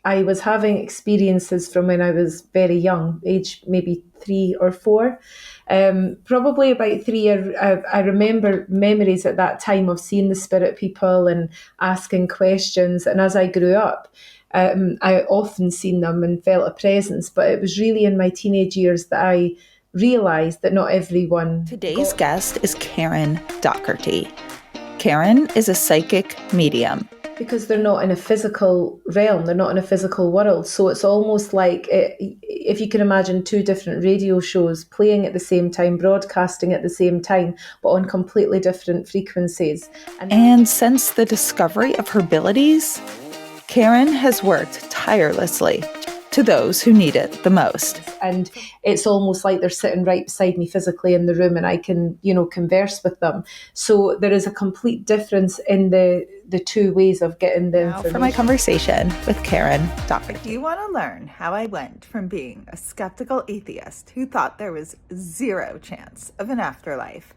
I was having experiences from when I was very young, age maybe 3 or 4. Probably about 3, I remember memories at that time of seeing the spirit people and asking questions. And as I grew up, I often seen them and felt a presence. But it was really in my teenage years that I realised that not everyone. Today's guest is Karen Docherty. Karen is a psychic medium. Because they're not in a physical realm, they're not in a physical world. So it's almost like, if you can imagine two different radio shows playing at the same time, broadcasting at the same time, but on completely different frequencies. And since the discovery of her abilities, Karen has worked tirelessly to those who need it the most. And it's almost like they're sitting right beside me physically in the room and I can, converse with them. So there is a complete difference in the two ways of getting the information. For my conversation with Karen Docherty. If you want to learn how I went from being a skeptical atheist who thought there was zero chance of an afterlife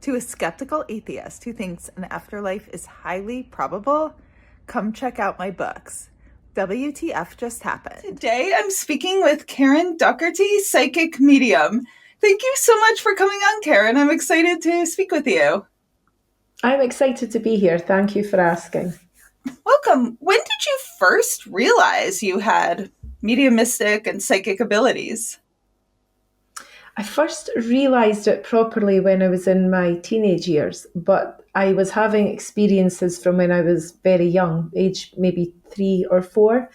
to a skeptical atheist who thinks an afterlife is highly probable, come check out my books. WTF just happened. Today I'm speaking with Karen Docherty, psychic medium. Thank you so much for coming on, Karen. I'm excited to speak with you. I'm excited to be here. Thank you for asking. Welcome. When did you first realize you had mediumistic and psychic abilities? I first realised it properly when I was in my teenage years, but I was having experiences from when I was very young, age maybe 3 or 4.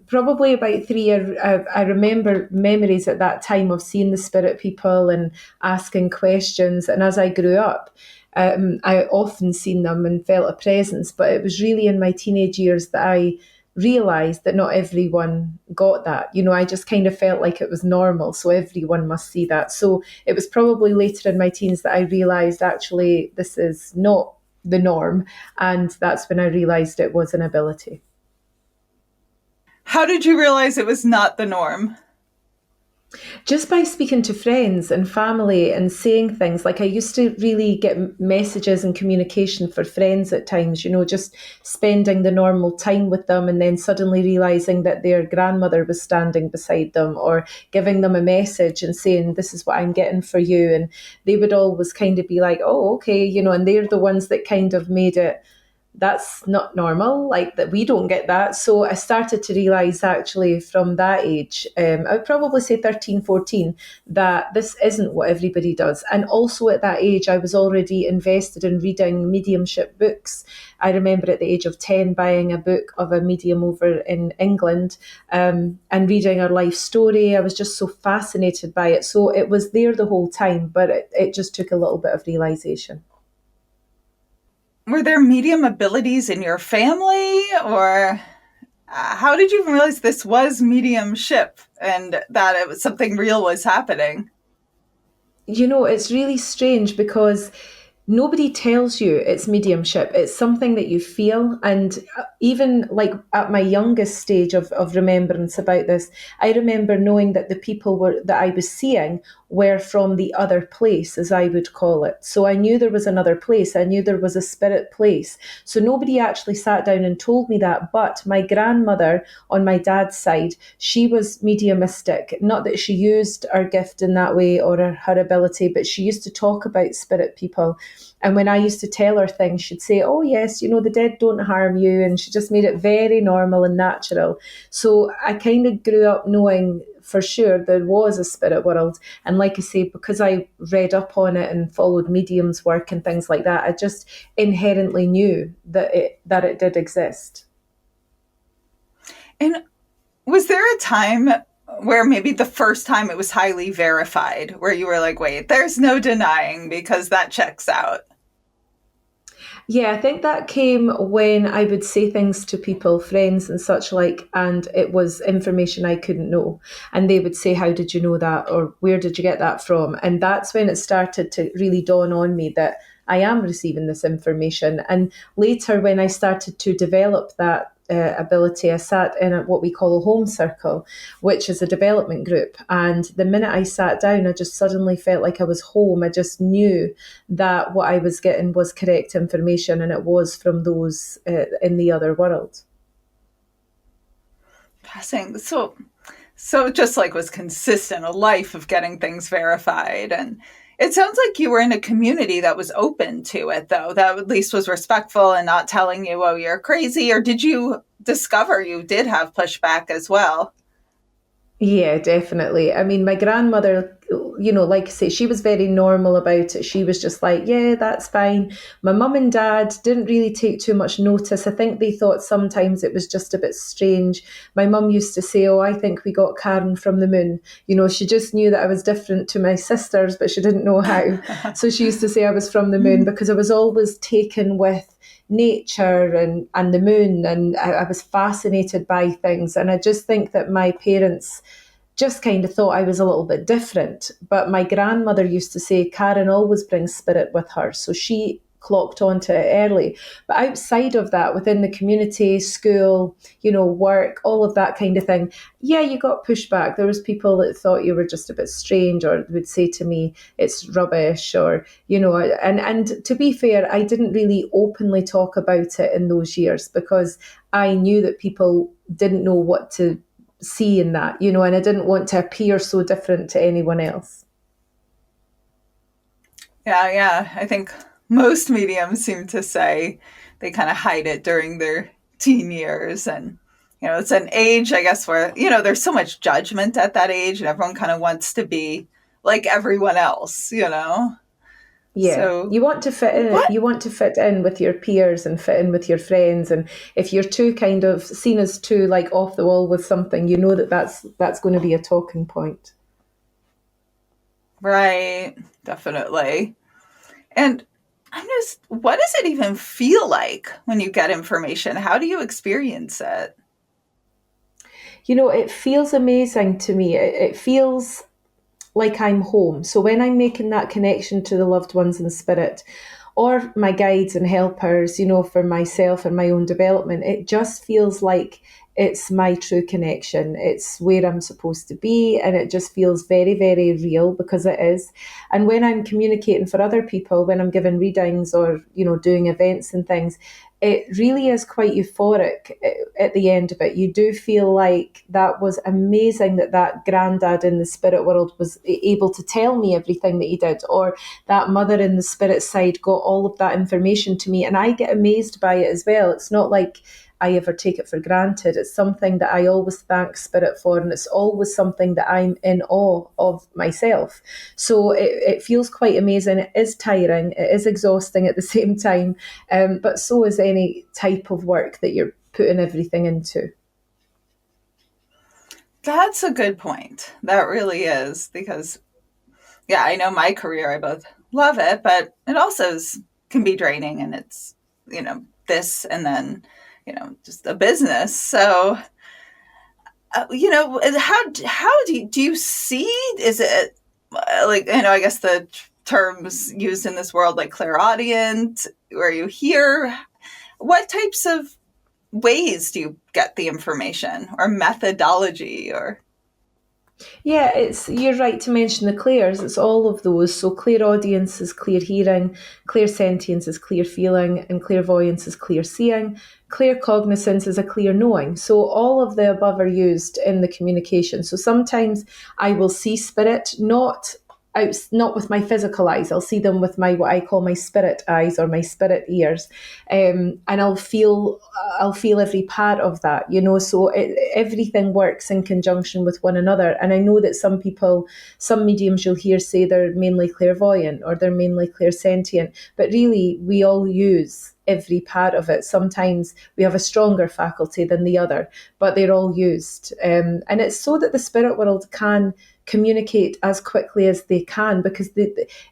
Probably about 3, I remember memories at that time of seeing the spirit people and asking questions. And as I grew up, I often seen them and felt a presence. But it was really in my teenage years that I realised that not everyone got that. I just kind of felt like it was normal, so everyone must see that. So it was probably later in my teens that I realised actually this is not the norm, and that's when I realised it was an ability. How did you realize it was not the norm? Just by speaking to friends and family and saying things. Like, I used to really get messages and communication for friends at times, just spending the normal time with them and then suddenly realising that their grandmother was standing beside them, or giving them a message and saying, this is what I'm getting for you. And they would always kind of be like, oh, okay, and they're the ones that kind of made it, that's not normal, like that we don't get that. So I started to realise actually from that age, I would probably say 13, 14, that this isn't what everybody does. And also at that age, I was already invested in reading mediumship books. I remember at the age of 10 buying a book of a medium over in England, and reading her life story. I was just so fascinated by it. So it was there the whole time, but it just took a little bit of realisation. Were there medium abilities in your family, or how did you realize this was mediumship and that it was something real was happening? It's really strange because nobody tells you it's mediumship. It's something that you feel. And even like at my youngest stage of remembrance about this, I remember knowing that the people that I was seeing were from the other place, as I would call it. So I knew there was another place. I knew there was a spirit place. So nobody actually sat down and told me that. But my grandmother on my dad's side, she was mediumistic. Not that she used her gift in that way or her ability, but she used to talk about spirit people. And when I used to tell her things, she'd say, oh, yes, the dead don't harm you. And she just made it very normal and natural. So I kind of grew up knowing for sure there was a spirit world. And like I say, because I read up on it and followed mediums work and things like that, I just inherently knew that it did exist. And was there a time where maybe the first time it was highly verified, where you were like, wait, there's no denying because that checks out? Yeah, I think that came when I would say things to people, friends and such like, and it was information I couldn't know. And they would say, how did you know that? Or where did you get that from? And that's when it started to really dawn on me that I am receiving this information. And later, when I started to develop that ability, I sat in what we call a home circle, which is a development group. And the minute I sat down, I just suddenly felt like I was home. I just knew that what I was getting was correct information, and it was from those in the other world. Interesting. So just like was consistent, a life of getting things verified. And it sounds like you were in a community that was open to it, though, that at least was respectful and not telling you, oh, you're crazy. Or did you discover you did have pushback as well? Yeah, definitely. I mean, my grandmother, like I say, she was very normal about it. She was just like, yeah, that's fine. My mum and dad didn't really take too much notice. I think they thought sometimes it was just a bit strange. My mum used to say, oh, I think we got Karen from the moon. She just knew that I was different to my sisters, but she didn't know how. So she used to say I was from the moon because I was always taken with nature and the moon, and I was fascinated by things. And I just think that my parents just kind of thought I was a little bit different. But my grandmother used to say Karen always brings spirit with her. So she clocked onto it early. But outside of that, within the community, school, work, all of that kind of thing, yeah, you got pushback. There was people that thought you were just a bit strange, or would say to me, it's rubbish, or, and to be fair, I didn't really openly talk about it in those years because I knew that people didn't know what to see in that, and I didn't want to appear so different to anyone else. Yeah. I think most mediums seem to say they kind of hide it during their teen years. And, it's an age, I guess, where, there's so much judgment at that age and everyone kind of wants to be like everyone else. Yeah, So you want to fit in. what? You want to fit in with your peers and fit in with your friends. And if you're too kind of seen as too like off the wall with something, you know that's going to be a talking point. Right. Definitely. And what does it even feel like when you get information? How do you experience it? It feels amazing to me. It feels like I'm home. So when I'm making that connection to the loved ones in spirit, or my guides and helpers, for myself and my own development, it just feels like it's my true connection. It's where I'm supposed to be. And it just feels very, very real because it is. And when I'm communicating for other people, when I'm giving readings or, doing events and things, it really is quite euphoric at the end of it. You do feel like that was amazing that granddad in the spirit world was able to tell me everything that he did, or that mother in the spirit side got all of that information to me. And I get amazed by it as well. It's not like I ever take it for granted. It's something that I always thank spirit for, and it's always something that I'm in awe of myself. So it feels quite amazing. It is tiring, it is exhausting at the same time, but so is any type of work that you're putting everything into. That's a good point. That really is because, yeah, I know my career, I both love it, but it also can be draining and it's, this and then, just a business. So, how do you see, is it like, I guess the terms used in this world, like clairaudient, where you hear, what types of ways do you get the information or methodology or? Yeah, you're right to mention the clairs. It's all of those. So clairaudience is clear hearing, clairsentience is clear feeling, and clairvoyance is clear seeing. Claircognizance is a clear knowing. So all of the above are used in the communication. So sometimes I will see spirit, not with my physical eyes. I'll see them with my what I call my spirit eyes or my spirit ears, and I'll feel every part of that. So everything works in conjunction with one another. And I know that some mediums you'll hear say they're mainly clairvoyant or they're mainly clairsentient, but really we all use every part of it. Sometimes we have a stronger faculty than the other, but they're all used. And it's so that the spirit world can communicate as quickly as they can, because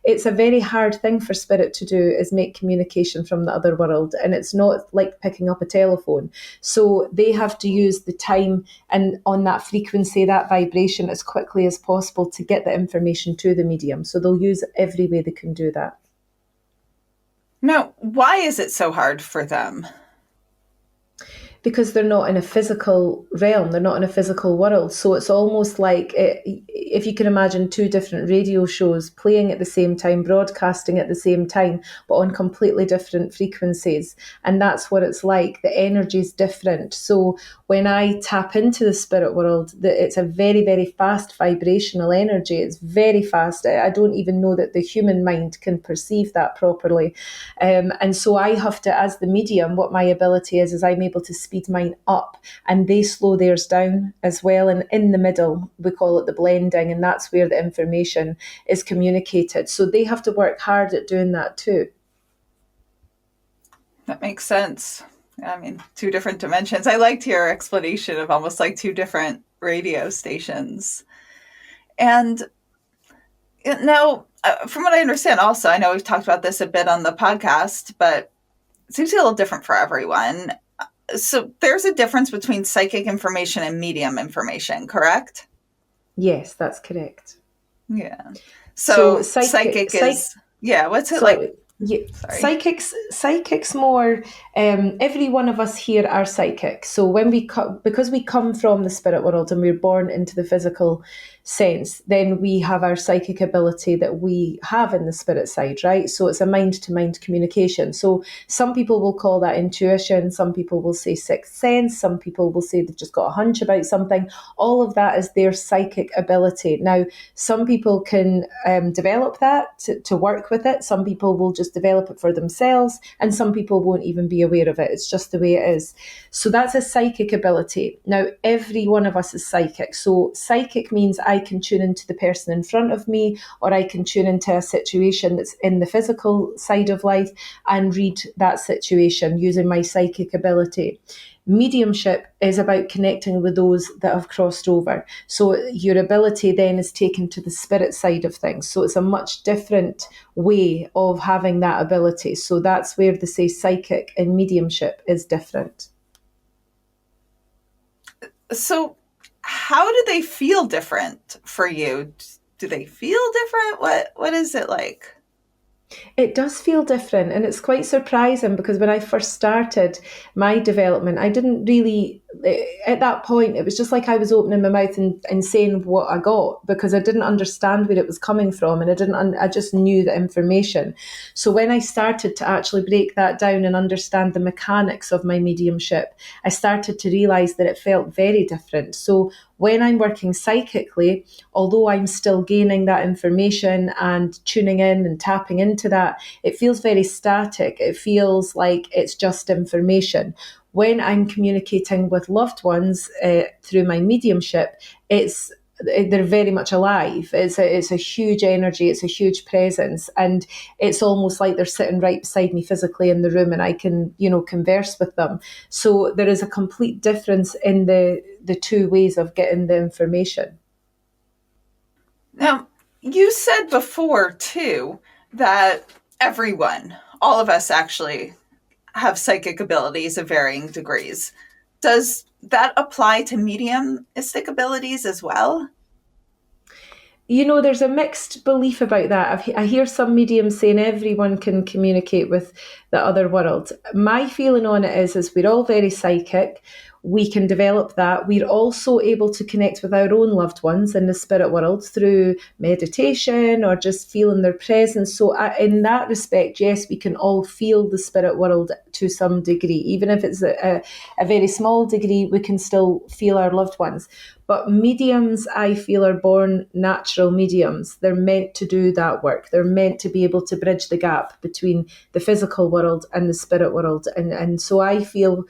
it's a very hard thing for spirit to do, is make communication from the other world, and it's not like picking up a telephone. So they have to use the time and on that frequency, that vibration, as quickly as possible to get the information to the medium. So they'll use every way they can do that. Now, why is it so hard for them? Because they're not in a physical realm, they're not in a physical world. So it's almost like if you can imagine two different radio shows playing at the same time, broadcasting at the same time, but on completely different frequencies. And that's what it's like. The energy is different. So when I tap into the spirit world, it's a very, very fast vibrational energy. It's very fast. I don't even know that the human mind can perceive that properly. And so I have to, as the medium, what my ability is I'm able to speed mine up and they slow theirs down as well. And in the middle, we call it the blending, and that's where the information is communicated. So they have to work hard at doing that too. That makes sense. I mean, two different dimensions. I liked your explanation of almost like two different radio stations. And now, from what I understand, also, I know we've talked about this a bit on the podcast, but it seems to be a little different for everyone. So there's a difference between psychic information and medium information, correct? Yes, that's correct. Yeah. So psychic is, what's it like? Yeah, psychics more, every one of us here are psychic. So when because we come from the spirit world and we're born into the physical sense, then we have our psychic ability that we have in the spirit side, right? So it's a mind-to-mind communication. So some people will call that intuition, some people will say sixth sense, some people will say they've just got a hunch about something. All of that is their psychic ability. Now, some people can develop that to work with it. Some people will just develop it for themselves, and some people won't even be aware of it. It's just the way it is. So that's a psychic ability. Now, every one of us is psychic. So psychic means I can tune into the person in front of me, or I can tune into a situation that's in the physical side of life and read that situation using my psychic ability. Mediumship is about connecting with those that have crossed over. So your ability then is taken to the spirit side of things. So it's a much different way of having that ability. So that's where they say psychic and mediumship is different. So how do they feel different for you? Do they feel different? What is it like? It does feel different, and it's quite surprising because when I first started my development, I didn't really, at that point, it was just like I was opening my mouth and saying what I got because I didn't understand where it was coming from, and I just knew the information. So when I started to actually break that down and understand the mechanics of my mediumship, I started to realise that it felt very different. So when I'm working psychically, although I'm still gaining that information and tuning in and tapping into that, it feels very static. It feels like it's just information. When I'm communicating with loved ones through my mediumship, they're very much alive. It's a huge energy. It's a huge presence, and it's almost like they're sitting right beside me physically in the room, and I can, converse with them. So there is a complete difference in the two ways of getting the information. Now, you said before too that everyone, all of us actually have psychic abilities of varying degrees. Does that apply to mediumistic abilities as well? There's a mixed belief about that. I hear some mediums saying everyone can communicate with the other world. My feeling on it is we're all very psychic. We can develop that. We're also able to connect with our own loved ones in the spirit world through meditation or just feeling their presence. So in that respect, yes, we can all feel the spirit world to some degree. Even if it's a very small degree, we can still feel our loved ones. But mediums, I feel, are born natural mediums. They're meant to do that work. They're meant to be able to bridge the gap between the physical world and the spirit world. And so I feel,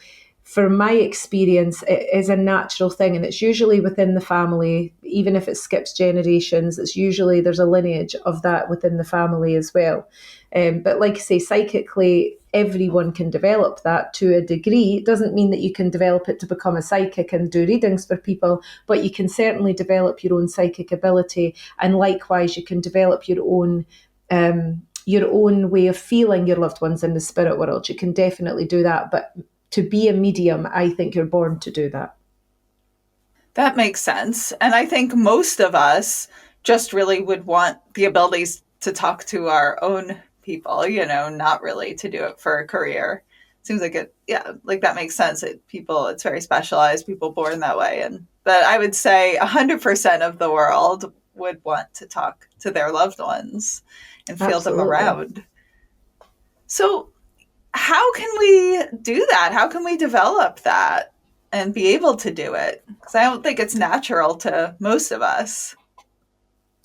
from my experience, it is a natural thing, and it's usually within the family. Even if it skips generations, it's usually there's a lineage of that within the family as well. But like I say, psychically, everyone can develop that to a degree. It doesn't mean that you can develop it to become a psychic and do readings for people, but you can certainly develop your own psychic ability, and likewise, you can develop your own way of feeling your loved ones in the spirit world. You can definitely do that, but to be a medium, I think you're born to do that. That makes sense. And I think most of us just really would want the abilities to talk to our own people, not really to do it for a career. Seems like that makes sense. It's very specialized, people born that way. But I would say 100% of the world would want to talk to their loved ones and feel them Absolutely. around. So, how can we do that? How can we develop that and be able to do it? Because I don't think it's natural to most of us.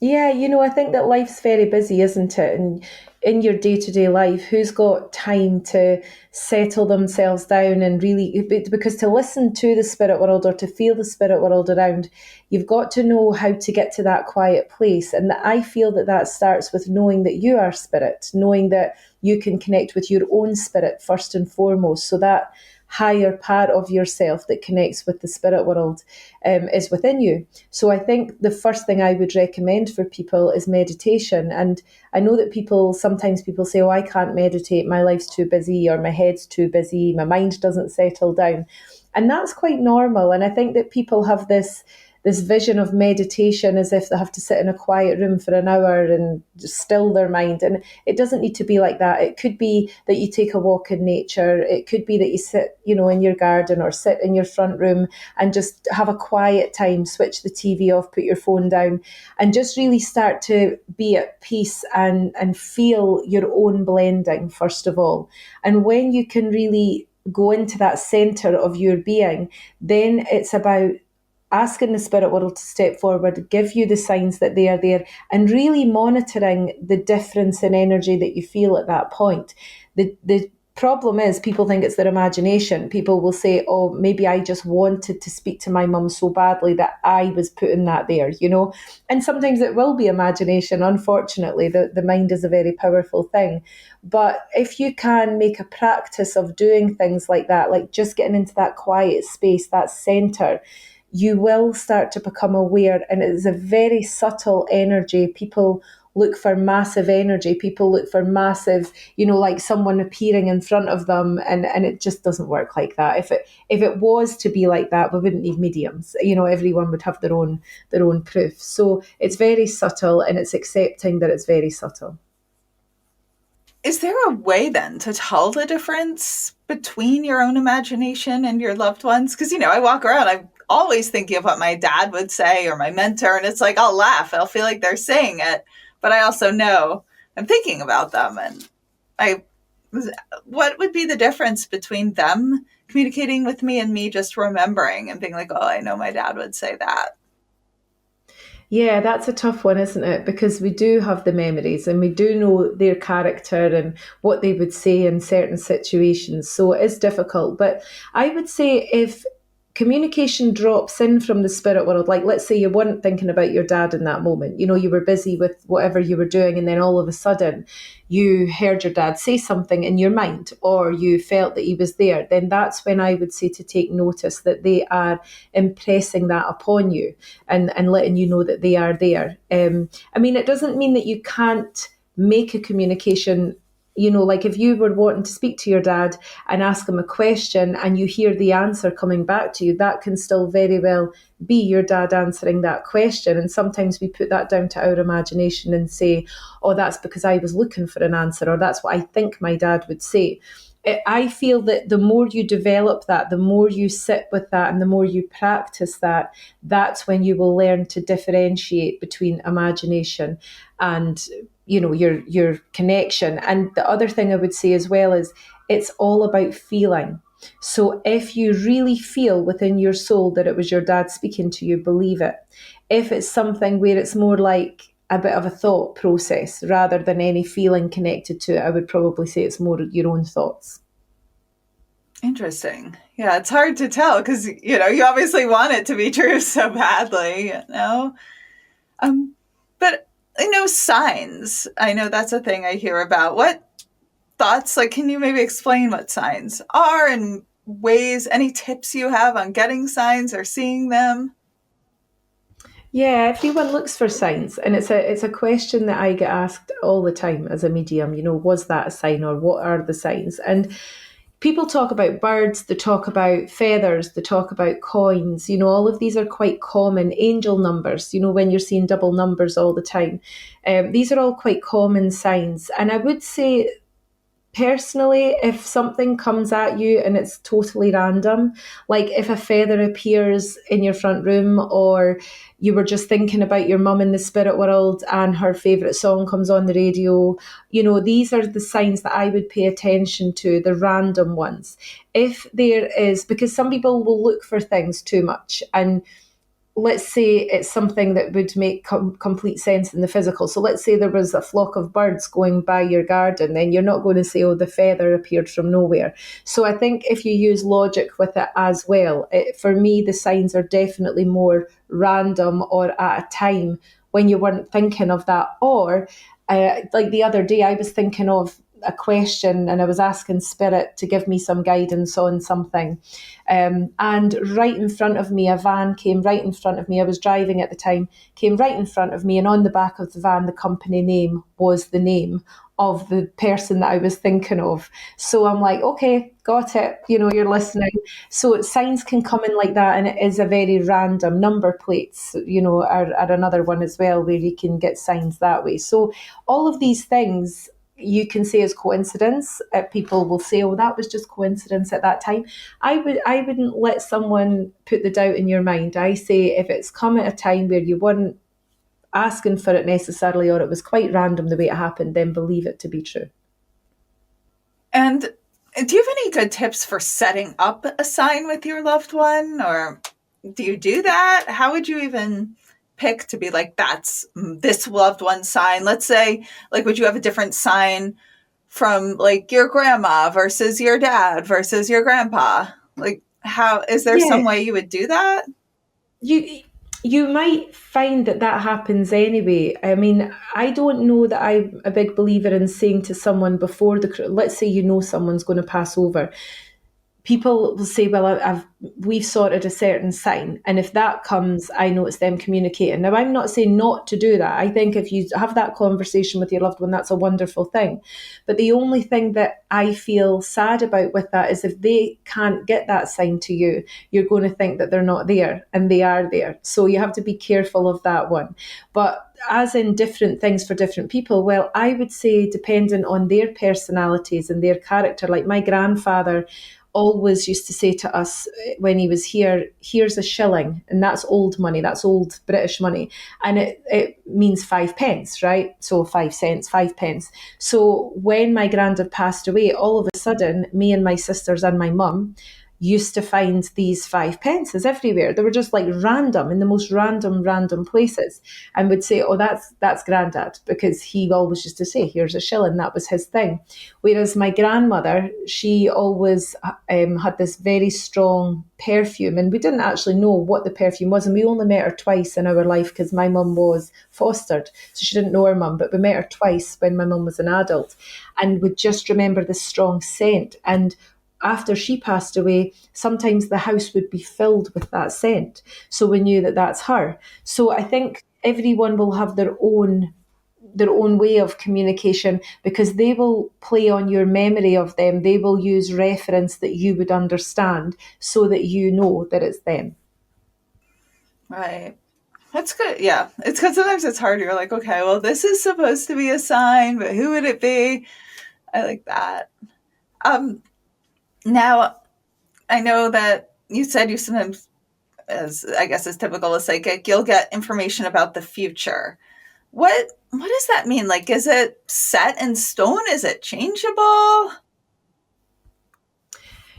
Yeah, I think that life's very busy, isn't it? And in your day to day life, who's got time to settle themselves down and really, because to listen to the spirit world or to feel the spirit world around, you've got to know how to get to that quiet place. And I feel that that starts with knowing that you are spirit, knowing that you can connect with your own spirit first and foremost. So that higher part of yourself that connects with the spirit world is within you. So I think the first thing I would recommend for people is meditation. And I know that sometimes people say, oh, I can't meditate, my life's too busy, or my head's too busy, my mind doesn't settle down. And that's quite normal. And I think that people have this vision of meditation as if they have to sit in a quiet room for an hour and just still their mind. And it doesn't need to be like that. It could be that you take a walk in nature. It could be that you sit, in your garden or sit in your front room and just have a quiet time, switch the TV off, put your phone down, and just really start to be at peace and feel your own blending, first of all. And when you can really go into that center of your being, then it's about asking the spirit world to step forward, give you the signs that they are there, and really monitoring the difference in energy that you feel at that point. The problem is people think it's their imagination. People will say, oh, maybe I just wanted to speak to my mum so badly that I was putting that there, And sometimes it will be imagination. Unfortunately, the mind is a very powerful thing. But if you can make a practice of doing things like that, like just getting into that quiet space, that center, you will start to become aware. And it's a very subtle energy. People look for massive energy. People look for massive, like someone appearing in front of them, and it just doesn't work like that. If it was to be like that, we wouldn't need mediums. Everyone would have their own proof. So it's very subtle, and it's accepting that it's very subtle. Is there a way then to tell the difference between your own imagination and your loved ones? Because, I walk around, I'm always thinking of what my dad would say or my mentor, and it's like I'll laugh. I'll feel like they're saying it, but I also know I'm thinking about them. And what would be the difference between them communicating with me and me just remembering and being like, oh, I know my dad would say that? Yeah, that's a tough one, isn't it? Because we do have the memories and we do know their character and what they would say in certain situations. So it is difficult. But I would say if communication drops in from the spirit world, like let's say you weren't thinking about your dad in that moment, you were busy with whatever you were doing, and then all of a sudden you heard your dad say something in your mind, or you felt that he was there, then that's when I would say to take notice that they are impressing that upon you and letting you know that they are there. It doesn't mean that you can't make a communication. Like if you were wanting to speak to your dad and ask him a question and you hear the answer coming back to you, that can still very well be your dad answering that question. And sometimes we put that down to our imagination and say, oh, that's because I was looking for an answer, or that's what I think my dad would say. I feel that the more you develop that, the more you sit with that, and the more you practice that, that's when you will learn to differentiate between imagination and your connection. And the other thing I would say as well is it's all about feeling. So if you really feel within your soul that it was your dad speaking to you, believe it. If it's something where it's more like a bit of a thought process rather than any feeling connected to it, I would probably say it's more your own thoughts. Interesting. Yeah, it's hard to tell because, you obviously want it to be true so badly. Um, but signs. I know that's a thing I hear about. What thoughts, like, can you maybe explain what signs are and ways, any tips you have on getting signs or seeing them? Yeah, everyone looks for signs, and it's a question that I get asked all the time as a medium. Was that a sign, or what are the signs? And people talk about birds, they talk about feathers, they talk about coins. All of these are quite common. Angel numbers, when you're seeing double numbers all the time. These are all quite common signs. And I would say personally, if something comes at you and it's totally random, like if a feather appears in your front room, or you were just thinking about your mum in the spirit world and her favourite song comes on the radio, these are the signs that I would pay attention to, the random ones. If there is, because some people will look for things too much, and let's say it's something that would make complete sense in the physical. So let's say there was a flock of birds going by your garden, then you're not going to say, oh, the feather appeared from nowhere. So I think if you use logic with it as well, for me, the signs are definitely more random or at a time when you weren't thinking of that. Or like the other day, I was thinking of a question and I was asking Spirit to give me some guidance on something. And right in front of me, a van came right in front of me. I was driving at the time, came right in front of me. And on the back of the van, the company name was the name of the person that I was thinking of. So I'm like, okay, got it. You're listening. So signs can come in like that. And it is a very random. Number plates, are another one as well, where you can get signs that way. So all of these things you can say is coincidence. People will say, "Oh, that was just coincidence at that time." I wouldn't let someone put the doubt in your mind. I say if it's come at a time where you weren't asking for it necessarily, or it was quite random the way it happened, then believe it to be true. And do you have any good tips for setting up a sign with your loved one, or do you do that? How would you even pick to be like, that's this loved one sign? Let's say, like, would you have a different sign from like your grandma versus your dad versus your grandpa? Like, how is there Yeah, some way you would do that? you you might find that happens anyway. I mean, I don't know that I'm a big believer in saying to someone before let's say someone's going to pass over. People will say, well, we've sorted a certain sign. And if that comes, I know it's them communicating. Now, I'm not saying not to do that. I think if you have that conversation with your loved one, that's a wonderful thing. But the only thing that I feel sad about with that is if they can't get that sign to you, you're going to think that they're not there, and they are there. So you have to be careful of that one. But as in different things for different people, well, I would say dependent on their personalities and their character. Like my grandfather always used to say to us when he was here, here's a shilling, and that's old money, that's old British money, and it means 5 pence, right? So 5 cents, 5 pence. So when my granddad passed away, all of a sudden, me and my sisters and my mum used to find these 5 pences everywhere. They were just like random, in the most random places, and would say, "Oh, that's Grandad," because he always used to say, "Here's a shilling." That was his thing. Whereas my grandmother, she always had this very strong perfume, and we didn't actually know what the perfume was, and we only met her twice in our life because my mum was fostered, so she didn't know her mum, but we met her twice when my mum was an adult, and would just remember the strong scent. And after she passed away, sometimes the house would be filled with that scent. So we knew that that's her. So I think everyone will have their own way of communication, because they will play on your memory of them. They will use reference that you would understand so that you know that it's them. Right. That's good. Yeah. It's because sometimes it's hard. You're like, okay, well, this is supposed to be a sign, but who would it be? I like that. Now, I know that you said you sometimes, as I guess is typical of psychic, you'll get information about the future. What does that mean? Like, is it set in stone? Is it changeable?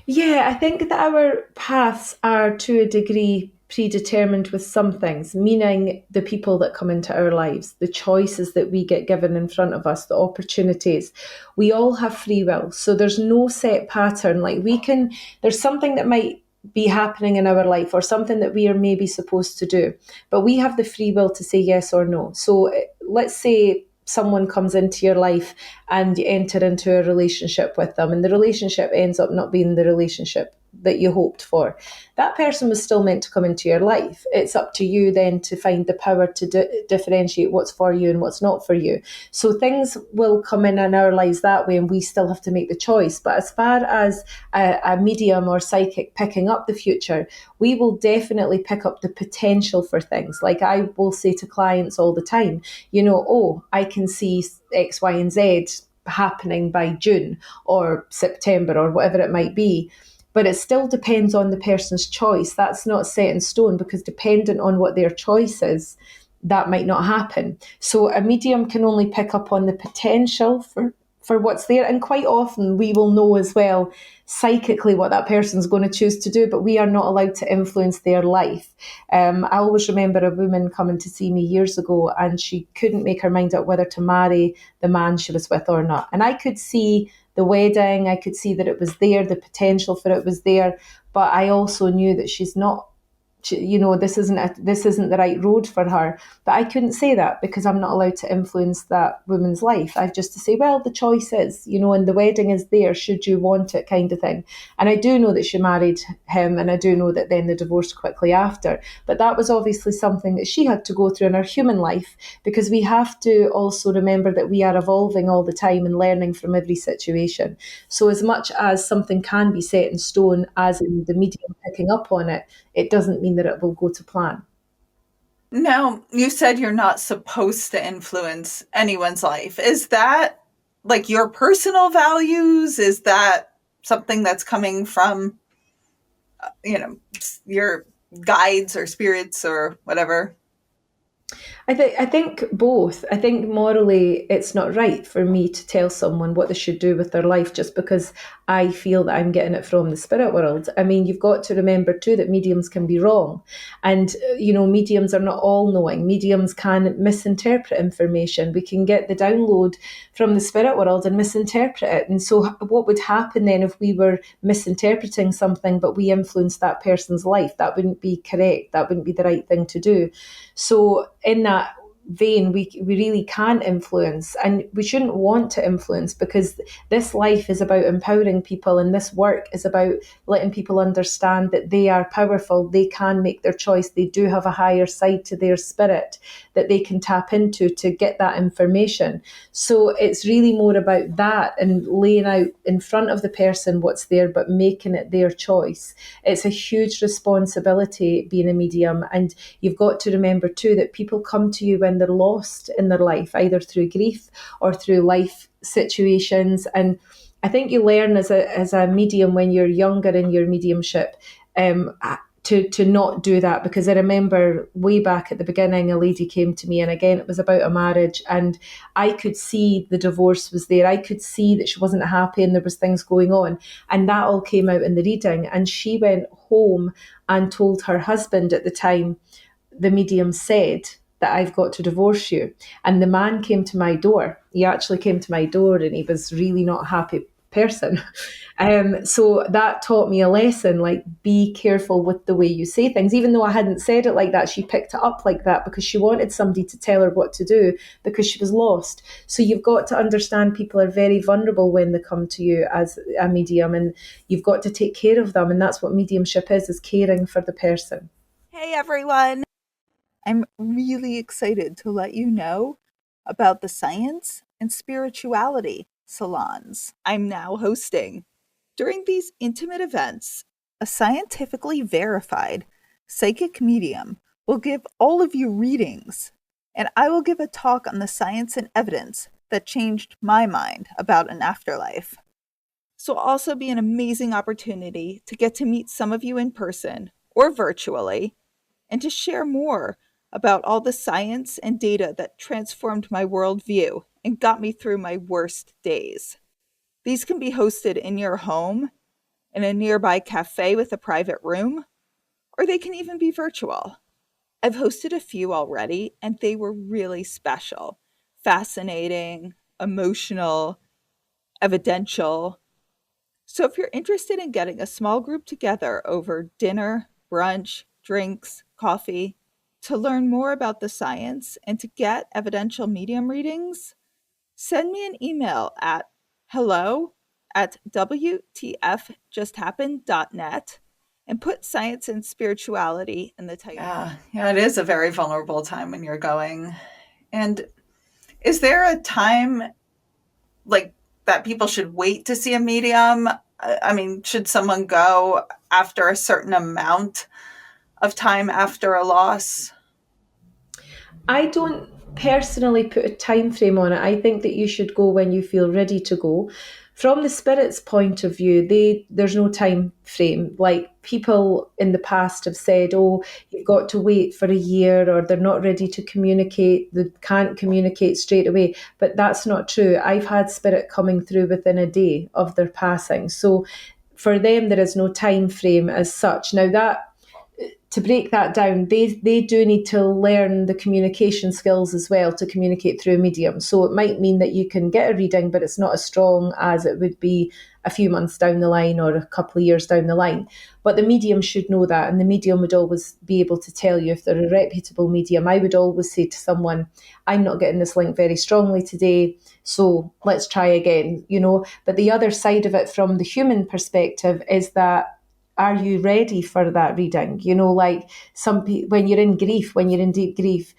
Yeah, I think that our paths are to a degree predetermined with some things, meaning the people that come into our lives, the choices that we get given in front of us, the opportunities. We all have free will. So there's no set pattern. Like there's something that might be happening in our life, or something that we are maybe supposed to do, but we have the free will to say yes or no. So let's say someone comes into your life and you enter into a relationship with them, and the relationship ends up not being the relationship that you hoped for. That person was still meant to come into your life. It's up to you then to find the power to differentiate what's for you and what's not for you. So things will come in our lives that way, and we still have to make the choice. But as far as a medium or psychic picking up the future, we will definitely pick up the potential for things. Like I will say to clients all the time, oh, I can see X, Y, and Z happening by June or September or whatever it might be. But it still depends on the person's choice. That's not set in stone, because dependent on what their choice is, that might not happen. So a medium can only pick up on the potential for what's there. And quite often we will know as well psychically what that person's going to choose to do, but we are not allowed to influence their life. I always remember a woman coming to see me years ago, and she couldn't make her mind up whether to marry the man she was with or not. And I could see the wedding, I could see that it was there, the potential for it was there, but I also knew that she's not, this isn't the right road for her. But I couldn't say that, because I'm not allowed to influence that woman's life. I've just to say, well, the choice is, and the wedding is there should you want it, kind of thing. And I do know that she married him, and I do know that then they divorced quickly after. But that was obviously something that she had to go through in her human life, because we have to also remember that we are evolving all the time and learning from every situation. So as much as something can be set in stone, as in the medium picking up on it, it doesn't mean that it will go to plan. Now, you said you're not supposed to influence anyone's life. Is that like your personal values? Is that something that's coming from, your guides or spirits or whatever? I think both. I think morally it's not right for me to tell someone what they should do with their life just because I feel that I'm getting it from the spirit world. I mean, you've got to remember too that mediums can be wrong. And, mediums are not all knowing. Mediums can misinterpret information. We can get the download from the spirit world and misinterpret it. And so what would happen then if we were misinterpreting something but we influenced that person's life? That wouldn't be correct. That wouldn't be the right thing to do. So in that vein, we really can influence, and we shouldn't want to influence, because this life is about empowering people, and this work is about letting people understand that they are powerful, they can make their choice, they do have a higher side to their spirit that they can tap into to get that information. So it's really more about that, and laying out in front of the person what's there, but making it their choice. It's a huge responsibility being a medium, and you've got to remember too that people come to you when they're lost in their life, either through grief or through life situations. And I think you learn as a medium when you're younger in your mediumship, to not do that, because I remember way back at the beginning, a lady came to me, and again it was about a marriage, and I could see the divorce was there. I could see that she wasn't happy and there was things going on, and that all came out in the reading. And she went home and told her husband at the time, the medium said that I've got to divorce you. And the man came to my door. He actually came to my door, and he was really not a happy person. So that taught me a lesson, like, be careful with the way you say things. Even though I hadn't said it like that, she picked it up like that because she wanted somebody to tell her what to do, because she was lost. So you've got to understand people are very vulnerable when they come to you as a medium, and you've got to take care of them. And that's what mediumship is caring for the person. Hey everyone! I'm really excited to let you know about the science and spirituality salons I'm now hosting. During these intimate events, a scientifically verified psychic medium will give all of you readings, and I will give a talk on the science and evidence that changed my mind about an afterlife. This will also be an amazing opportunity to get to meet some of you in person or virtually, and to share more about all the science and data that transformed my worldview and got me through my worst days. These can be hosted in your home, in a nearby cafe with a private room, or they can even be virtual. I've hosted a few already, and they were really special, fascinating, emotional, evidential. So if you're interested in getting a small group together over dinner, brunch, drinks, coffee, to learn more about the science and to get evidential medium readings, send me an email at hello@wtfjusthappened.net and put science and spirituality in the title. Yeah, it is a very vulnerable time when you're going. And is there a time like that people should wait to see a medium? I mean, should someone go after a certain amount of time after a loss? I don't personally put a time frame on it. I think that you should go when you feel ready to go. From the spirit's point of view, there's no time frame. Like, people in the past have said, oh, you've got to wait for a year, or they're not ready to communicate, they can't communicate straight away. But that's not true. I've had spirit coming through within a day of their passing. So for them, there is no time frame as such. Now, that, to break that down, they do need to learn the communication skills as well to communicate through a medium. So it might mean that you can get a reading, but it's not as strong as it would be a few months down the line or a couple of years down the line. But the medium should know that, and the medium would always be able to tell you if they're a reputable medium. I would always say to someone, I'm not getting this link very strongly today, so let's try again, But the other side of it from the human perspective is that, are you ready for that reading? Like some people, when you're in grief, when you're in deep grief,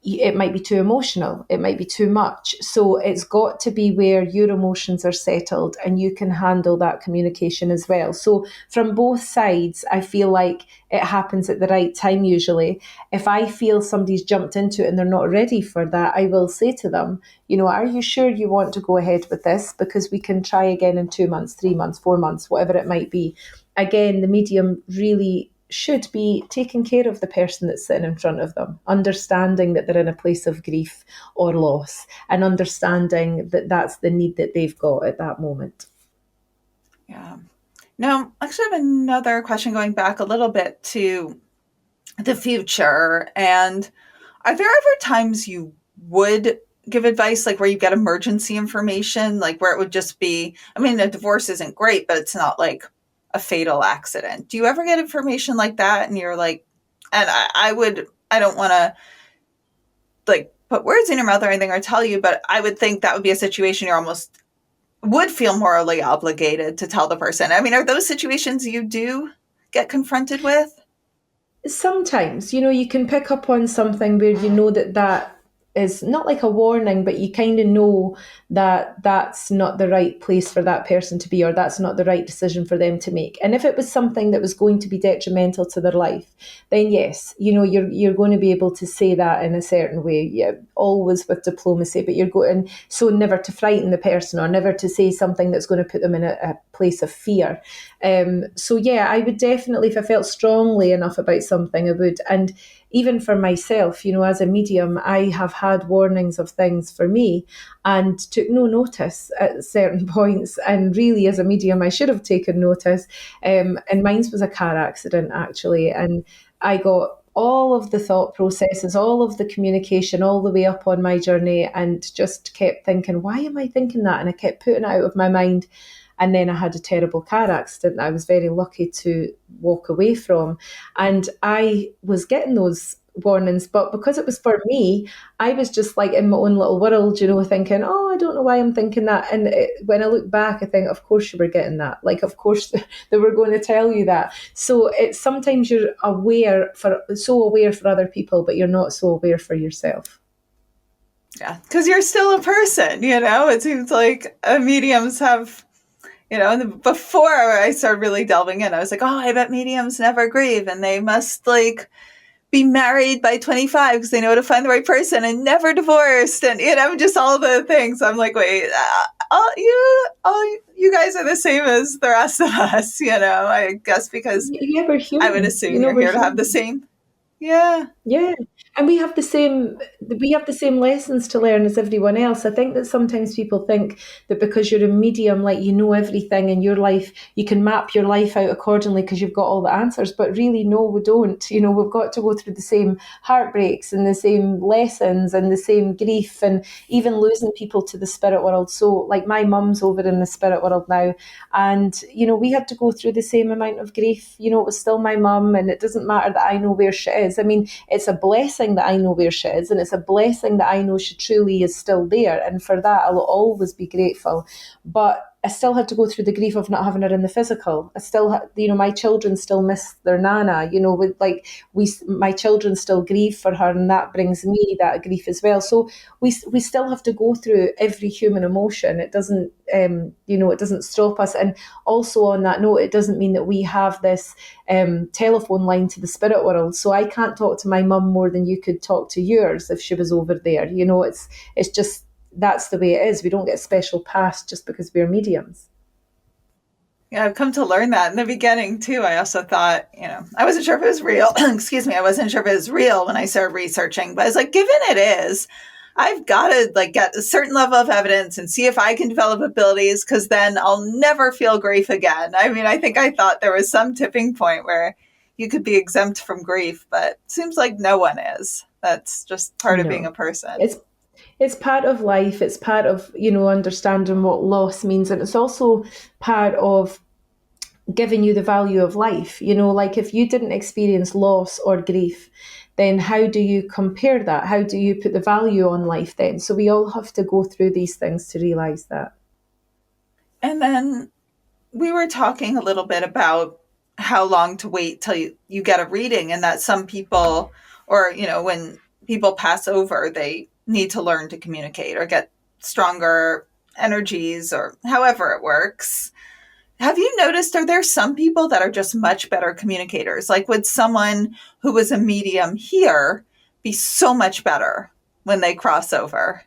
it might be too emotional, it might be too much. So it's got to be where your emotions are settled and you can handle that communication as well. So from both sides, I feel like it happens at the right time usually. If I feel somebody's jumped into it and they're not ready for that, I will say to them, are you sure you want to go ahead with this? Because we can try again in 2 months, 3 months, 4 months, whatever it might be. Again, the medium really should be taking care of the person that's sitting in front of them, understanding that they're in a place of grief or loss, and understanding that that's the need that they've got at that moment. Yeah. Now, actually, I have another question going back a little bit to the future. And are there ever times you would give advice, like where you get emergency information, like where it would just be, I mean, a divorce isn't great, but it's not like a fatal accident. Do you ever get information like that? And you're like, and I don't want to like put words in your mouth or anything or tell you, but I would think that would be a situation you're almost would feel morally obligated to tell the person. I mean, are those situations you do get confronted with? Sometimes, you can pick up on something where that is not like a warning, but you kind of know that that's not the right place for that person to be, or that's not the right decision for them to make. And if it was something that was going to be detrimental to their life, then yes, you're going to be able to say that in a certain way, yeah, always with diplomacy, but you're going, so never to frighten the person or never to say something that's going to put them in a place of fear. So yeah, I would definitely, if I felt strongly enough about something, I would. And even for myself, as a medium, I have had warnings of things for me and took no notice at certain points. And really, as a medium, I should have taken notice. And mine was a car accident, actually. And I got all of the thought processes, all of the communication, all the way up on my journey, and just kept thinking, why am I thinking that? And I kept putting it out of my mind. And then I had a terrible car accident that I was very lucky to walk away from. And I was getting those warnings, but because it was for me, I was just like in my own little world, thinking, oh, I don't know why I'm thinking that. And when I look back, I think, of course you were getting that. Like, of course they were going to tell you that. So it's sometimes you're so aware for other people, but you're not so aware for yourself. Yeah, because you're still a person, It seems like mediums have... before I started really delving in, I was like, oh, I bet mediums never grieve and they must like be married by 25 because they know to find the right person and never divorced. And, just all the things. I'm like, wait, all you guys are the same as the rest of us, I guess, because we're human. I would assume you're here to have the same. Yeah. Yeah. And we have the same lessons to learn as everyone else. I think that sometimes people think that because you're a medium, like you know everything in your life, you can map your life out accordingly because you've got all the answers. But really, no, we don't. We've got to go through the same heartbreaks and the same lessons and the same grief and even losing people to the spirit world. So like my mum's over in the spirit world now, and we had to go through the same amount of grief. It was still my mum, and it doesn't matter that I know where she is. I mean, it's a blessing that I know where she is, and it's a blessing that I know she truly is still there, and for that I'll always be grateful. But I still had to go through the grief of not having her in the physical. I still, my children still miss their nana. With my children still grieve for her, and that brings me that grief as well. So we still have to go through every human emotion. It doesn't, it doesn't stop us. And also on that note, it doesn't mean that we have this telephone line to the spirit world. So I can't talk to my mum more than you could talk to yours if she was over there. It's just, that's the way it is. We don't get a special pass just because we're mediums. Yeah, I've come to learn that in the beginning too. I also thought, I wasn't sure if it was real. Excuse me. I wasn't sure if it was real when I started researching, but I was like, given it is, I've got to get a certain level of evidence and see if I can develop abilities, because then I'll never feel grief again. I mean, I think I thought there was some tipping point where you could be exempt from grief, but it seems like no one is. That's just part of being a person. It's part of life. It's part of, understanding what loss means. And it's also part of giving you the value of life. Like if you didn't experience loss or grief, then how do you compare that? How do you put the value on life then? So we all have to go through these things to realize that. And then we were talking a little bit about how long to wait till you get a reading, and that some people, or, when people pass over, they need to learn to communicate or get stronger energies, or however it works. Have you noticed, are there some people that are just much better communicators? Like, would someone who was a medium here be so much better when they cross over?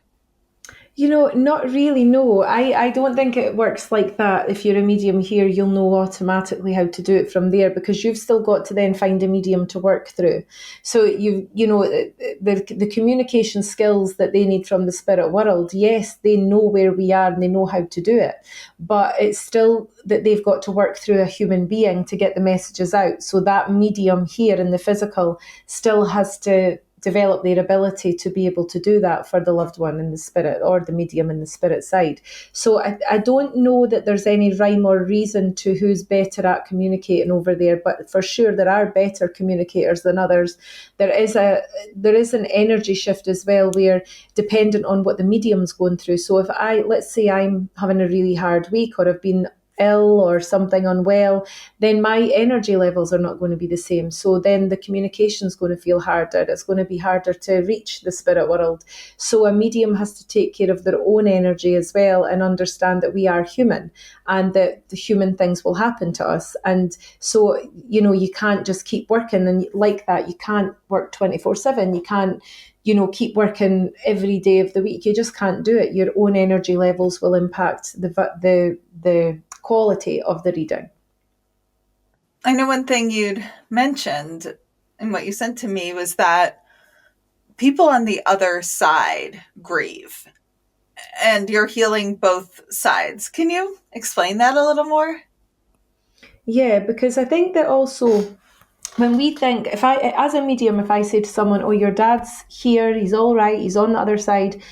Not really, no. I don't think it works like that. If you're a medium here, you'll know automatically how to do it from there, because you've still got to then find a medium to work through. So the communication skills that they need from the spirit world, yes, they know where we are and they know how to do it. But it's still that they've got to work through a human being to get the messages out. So that medium here in the physical still has to develop their ability to be able to do that for the loved one in the spirit, or the medium in the spirit side. So I don't know that there's any rhyme or reason to who's better at communicating over there, but for sure there are better communicators than others. There is an energy shift as well, where dependent on what the medium's going through. So if let's say I'm having a really hard week, or I've been ill or something unwell, then my energy levels are not going to be the same. So then the communication is going to feel harder. It's going to be harder to reach the spirit world. So a medium has to take care of their own energy as well, and understand that we are human, and that the human things will happen to us. And so, you can't just keep working and like that. You can't work 24/7. You can't keep working every day of the week. You just can't do it. Your own energy levels will impact the quality of the reading. I know one thing you'd mentioned and what you sent to me was that people on the other side grieve, and you're healing both sides. Can you explain that a little more? Yeah, because I think that also, when we think, as a medium, if I say to someone, oh, your dad's here, he's all right, he's on the other side,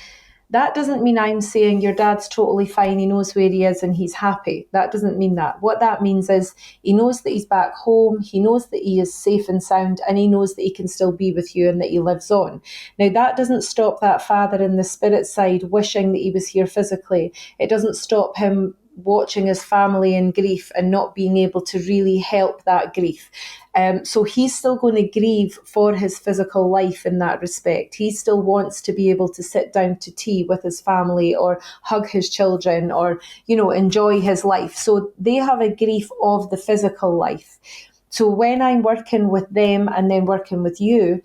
that doesn't mean I'm saying your dad's totally fine, he knows where he is and he's happy. That doesn't mean that. What that means is he knows that he's back home, he knows that he is safe and sound, and he knows that he can still be with you and that he lives on. Now, that doesn't stop that father in the spirit side wishing that he was here physically. It doesn't stop him watching his family in grief and not being able to really help that grief. So he's still going to grieve for his physical life in that respect. He still wants to be able to sit down to tea with his family, or hug his children, or, enjoy his life. So they have a grief of the physical life. So when I'm working with them and then working with you,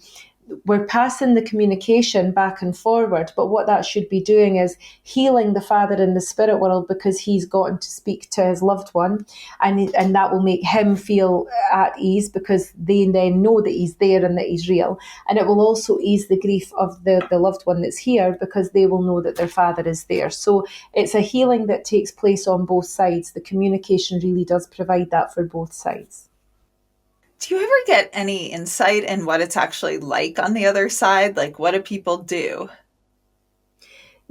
we're passing the communication back and forward, but what that should be doing is healing the father in the spirit world, because he's gotten to speak to his loved one, and that will make him feel at ease, because they then know that he's there and that he's real. And it will also ease the grief of the loved one that's here, because they will know that their father is there. So it's a healing that takes place on both sides. The communication really does provide that for both sides. Do you ever get any insight in what it's actually like on the other side? Like, what do people do?